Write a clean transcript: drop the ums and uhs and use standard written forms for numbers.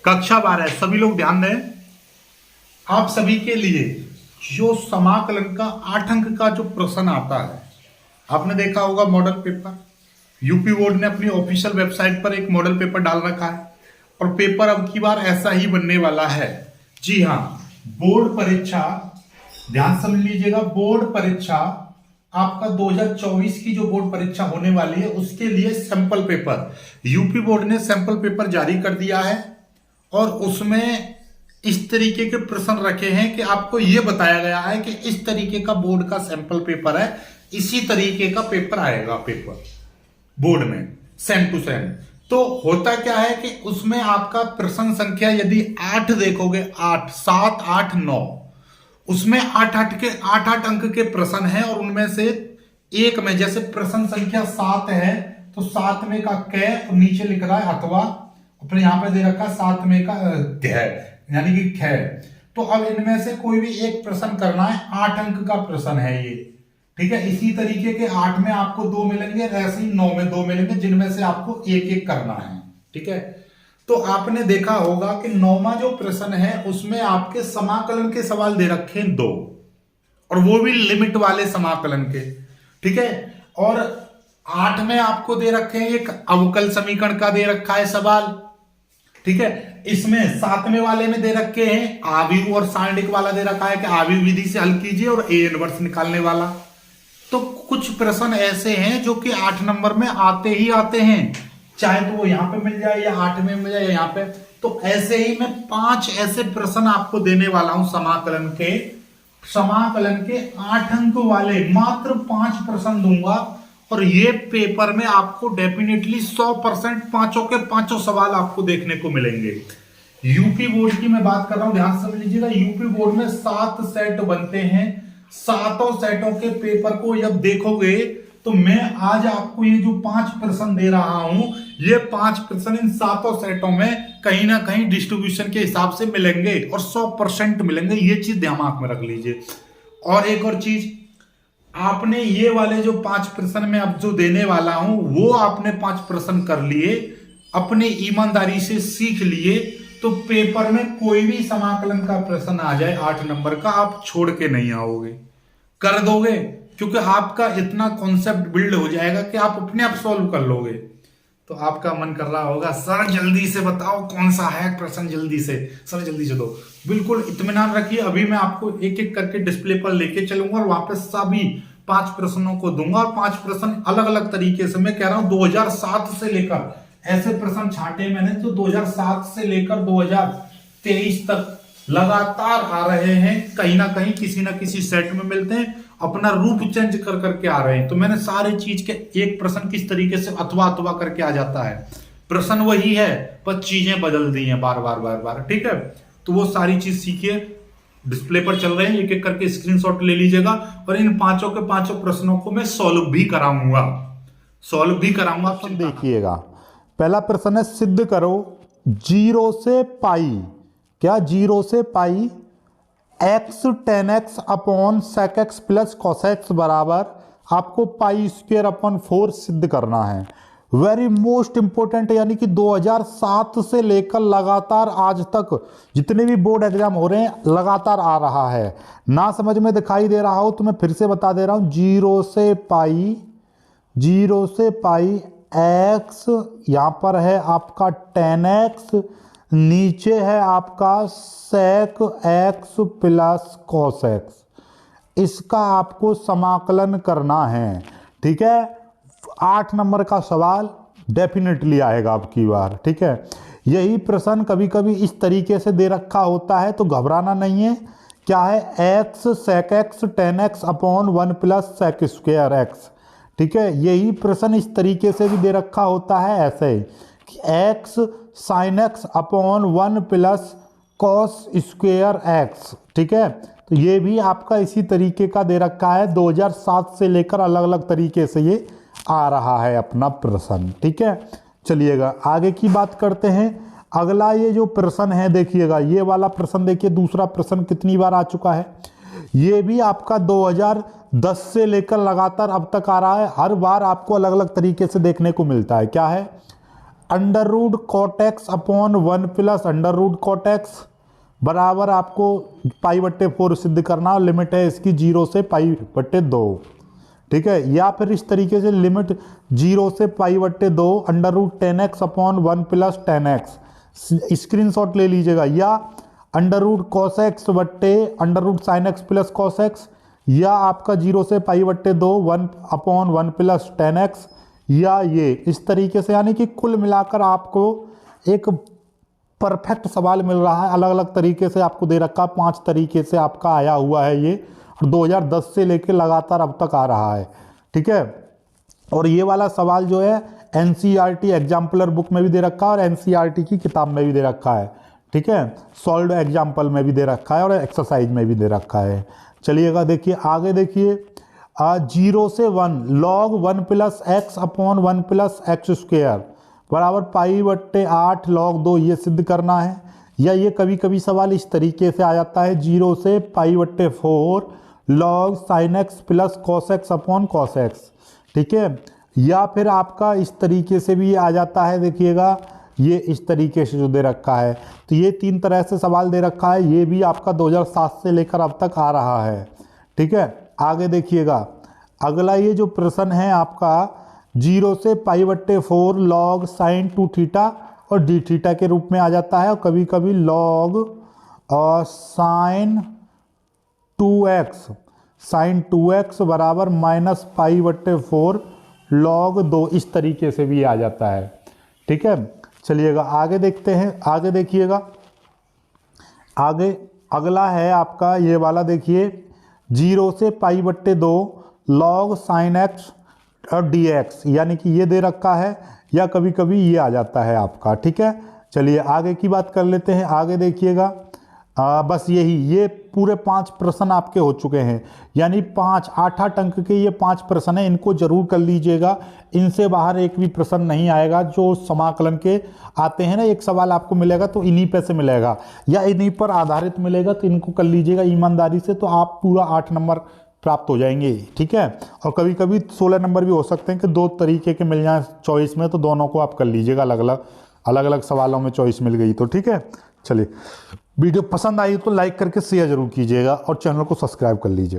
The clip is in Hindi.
कक्षा 12 सभी लोग ध्यान दें। आप सभी के लिए जो समाकलन का 8 अंक का जो प्रश्न आता है, आपने देखा होगा मॉडल पेपर। यूपी बोर्ड ने अपनी ऑफिशियल वेबसाइट पर एक मॉडल पेपर डाल रखा है और पेपर अब की बार ऐसा ही बनने वाला है। जी हाँ, बोर्ड परीक्षा, ध्यान समझ लीजिएगा, बोर्ड परीक्षा आपका 2024 की जो बोर्ड परीक्षा होने वाली है उसके लिए सैंपल पेपर यूपी बोर्ड ने सैंपल पेपर जारी कर दिया है और उसमें इस तरीके के प्रश्न रखे हैं कि आपको यह बताया गया है कि इस तरीके का बोर्ड का सैंपल पेपर है, इसी तरीके का पेपर आएगा पेपर बोर्ड में सेम टू सेम। तो होता क्या है कि उसमें आपका प्रश्न संख्या यदि 8 देखोगे, 8, 7, 8, 9, उसमें 8 अंक के प्रश्न हैं और उनमें से एक में जैसे प्रश्न संख्या 7 है तो 7 में का कै और नीचे लिख रहा है अथवा, अपने यहां पे दे रखा है 7 में का ध्य यानी कि ख। तो अब इनमें से कोई भी एक प्रश्न करना है, 8 अंक का प्रश्न है ये, ठीक है। इसी तरीके के 8 में आपको 2 मिलेंगे, ऐसे ही 9 में 2 मिलेंगे, जिनमें से आपको एक एक करना है, ठीक है। तो आपने देखा होगा कि 9वां जो प्रश्न है उसमें आपके समाकलन के सवाल दे रखे हैं 2 और वो भी लिमिट वाले समाकलन के, ठीक है। और 8 में आपको दे रखे हैं एक अवकल समीकरण का दे रखा है सवाल, ठीक है। इसमें 7वें वाले में दे रखे हैं आव्यूह और सारणिक वाला दे रखा है कि आव्यूह विधि से हल कीजिए और ए इनवर्स निकालने वाला। तो कुछ प्रश्न ऐसे हैं जो कि 8 नंबर में आते ही आते हैं, चाहे तो वो यहां पे मिल जाए या 8 में मिल जाए यहां पे। तो ऐसे ही मैं 5 ऐसे प्रश्न आपको देने वाला हूं समाकलन के 8 अंक वाले, मात्र 5 प्रश्न दूंगा और ये पेपर में आपको डेफिनेटली 100% पांचों के पांचों सवाल आपको देखने को मिलेंगे। यूपी बोर्ड की मैं बात कर रहा हूं, ध्यान समझ लीजिएगा। यूपी बोर्ड में 7 सेट बनते हैं, 7 सेटों के पेपर को जब देखोगे तो मैं आज आपको ये जो 5 प्रश्न दे रहा हूं, ये 5 प्रश्न इन 7 सेटों में कहीं ना कहीं डिस्ट्रीब्यूशन के हिसाब से मिलेंगे और 100% मिलेंगे, ये चीज दिमाग में रख लीजिए। और एक और चीज, आपने ये वाले जो 5 प्रश्न में अब जो देने वाला हूं वो आपने 5 प्रश्न कर लिए, अपने ईमानदारी से सीख लिए, तो पेपर में कोई भी समाकलन का प्रश्न आ जाए 8 नंबर का, आप छोड़ के नहीं आओगे, कर दोगे, क्योंकि आपका इतना कॉन्सेप्ट बिल्ड हो जाएगा कि आप अपने आप सॉल्व कर लोगे। तो आपका मन कर रहा होगा सर जल्दी से बताओ कौन सा है प्रश्न, जल्दी से सर जल्दी से दो। बिल्कुल इत्मीनान रखिए, अभी मैं आपको एक एक करके डिस्प्ले पर लेके चलूंगा और वहां पे सभी 5 प्रश्नों को दूंगा और 5 प्रश्न अलग अलग तरीके से, मैं कह रहा हूं 2007 से लेकर, ऐसे प्रश्न छांटे मैंने तो 2007 से लेकर 2023 तक लगातार आ रहे हैं, कहीं ना कहीं किसी ना किसी सेट में मिलते हैं, अपना रूप चेंज कर करके आ रहे हैं। तो मैंने सारे चीज के एक प्रश्न किस तरीके से अथवा अथवा करके आ जाता है, प्रश्न वही है पर चीजें बदल दी हैं बार बार, ठीक है। तो वो सारी चीज सीखिए, डिस्प्ले पर चल रहे हैं, एक एक करके स्क्रीनशॉट ले लीजिएगा और इन 5 के 5 प्रश्नों को मैं सॉल्व भी कराऊंगा। तो देखिएगा, पहला प्रश्न है सिद्ध करो 0 से पाई, क्या 0 से पाई x tan x upon sec x plus cos x बराबर आपको पाई स्क्वायर अपॉन 4 सिद्ध करना है। वेरी मोस्ट इंपोर्टेंट, यानी कि 2007 से लेकर लगातार आज तक जितने भी बोर्ड एग्जाम हो रहे हैं लगातार आ रहा है। ना समझ में दिखाई दे रहा हो तो मैं फिर से बता दे रहा हूं, 0 से पाई x, यहां पर है आपका tan x, नीचे है आपका sec x plus cos x, इसका आपको समाकलन करना है, ठीक है। 8 नंबर का सवाल डेफिनेटली आएगा आपकी बार, ठीक है। यही प्रश्न कभी कभी इस तरीके से दे रखा होता है तो घबराना नहीं है। क्या है, x sec x tan x upon 1 plus sec square x, ठीक है। यही प्रश्न इस तरीके से भी दे रखा होता है, ऐसे ही कि x sin x upon 1 plus cos square x, ठीक है। तो ये भी आपका इसी तरीके का दे रखा है, 2007 से लेकर अलग अलग तरीके से ये आ रहा है अपना प्रश्न, ठीक है। चलिएगा आगे की बात करते हैं। अगला ये जो प्रश्न है देखिएगा, ये वाला प्रश्न देखिए, दूसरा प्रश्न कितनी बार आ चुका है, ये भी आपका 2010 से लेकर लगातार अब तक आ रहा है। हर बार आपको अलग अलग तरीके से देखने को मिलता है। क्या है, under root cot x upon 1 plus under root cot x बराबर आपको पाई बट्टे 4 सिद्ध करना, और लिमिट है इसकी 0 से पाई बट्टे 2, ठीक है। या फिर इस तरीके से लिमिट 0 से पाई बट्टे 2 under root 10x upon 1 plus 10x, screenshot ले लीजिएगा। या अंडर रूट कॉस एक्स बट्टे under root sine x plus cos x, या आपका 0 से पाई बट्टे 2 1 अपॉन 1 प्लस 10x, या ये इस तरीके से, यानी कि कुल मिलाकर आपको एक परफेक्ट सवाल मिल रहा है। अलग अलग तरीके से आपको दे रखा, 5 तरीके से आपका आया हुआ है ये, और 2010 से लेकर लगातार अब तक आ रहा है, ठीक है। और ये वाला सवाल जो है NCERT एग्जाम्पलर बुक में भी दे रखा है और NCERT की किताब में भी दे रखा है, ठीक है। सॉल्व्ड एग्जाम्पल में भी दे रखा है और एक्सरसाइज में भी दे रखा है। चलिएगा देखिए आगे, देखिए 0 से 1 log 1 plus x upon 1 plus x square बराबर पाई बट्टे 8 log 2, ये सिद्ध करना है। या ये कभी कभी सवाल इस तरीके से आ जाता है 0 से पाई बट्टे 4 log sign x plus cos x upon cos x, ठीक है। या फिर आपका इस तरीके से भी आ जाता है, देखिएगा ये इस तरीके से जो दे रखा है। तो ये 3 तरह से सवाल दे रखा है, ये भी आपका 2007 से लेकर अब तक आ रहा है, ठीक है। आगे देखिएगा अगला ये जो प्रश्न है आपका 0 से पाई बट्टे 4 log साइन 2 थीटा और डी थीटा के रूप में आ जाता है, और कभी कभी log और साइन 2x बराबर माइनस पाई बट्टे 4 log 2, इस तरीके से भी आ जाता है, ठीक है। चलिएगा आगे देखते हैं। आगे देखिएगा, आगे अगला है आपका ये वाला, देखिए 0 से पाई बट्टे 2 log साइन एक्स और डी एक्स, यानी कि ये दे रखा है, या कभी कभी ये आ जाता है आपका, ठीक है। चलिए आगे की बात कर लेते हैं। आगे देखिएगा बस यही, ये पूरे 5 प्रश्न आपके हो चुके हैं, यानी 8 अंक के ये 5 प्रश्न हैं, इनको जरूर कर लीजिएगा। इनसे बाहर एक भी प्रश्न नहीं आएगा जो समाकलन के आते हैं ना, एक सवाल आपको मिलेगा तो इन्हीं पे से मिलेगा या इन्हीं पर आधारित मिलेगा, तो इनको कर लीजिएगा ईमानदारी से, तो आप पूरा 8 नंबर प्राप्त हो जाएंगे, ठीक है। और कभी कभी 16 नंबर भी हो सकते हैं कि 2 तरीके के मिल जाएं चॉइस में, तो दोनों को आप कर लीजिएगा, अलग अलग सवालों में चॉइस मिल गई तो, ठीक है। चलिए वीडियो पसंद आई तो लाइक करके शेयर जरूर कीजिएगा और चैनल को सब्सक्राइब कर लीजिएगा।